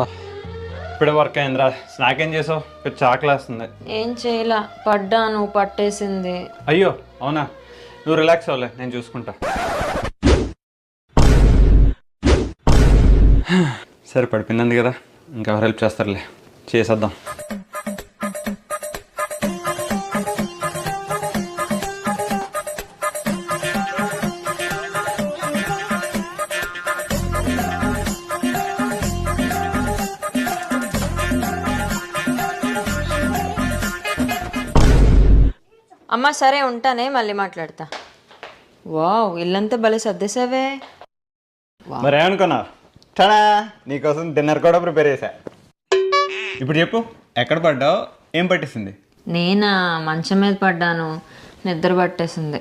ఇప్పుడే వర్క్ అయిందిరా. స్నాక్ ఏం చేసావు? చాకలి వేస్తుంది. ఏం చేయలా, పడ్డాను, పట్టేసింది. అయ్యో అవునా, నువ్వు రిలాక్స్ అవ్వలే, నేను చూసుకుంటా. సరే పడిపోయింది కదా, ఇంకెవరు హెల్ప్ చేస్తారులే, చేసేద్దాం. అమ్మ సరే ఉంటానే, మళ్ళీ మాట్లాడతా. వావ్, ఇల్లంతా భలే సర్దేశావే. మరి ఏమనుకున్నా, చడా నీకోసం డిన్నర్ కూడా ప్రిపేర్ చేశా. ఇప్పుడు చెప్పు, ఎక్కడ పడ్డావు, ఏం పట్టేసింది? నేనా, మంచం మీద పడ్డాను, నిద్ర పట్టేసింది.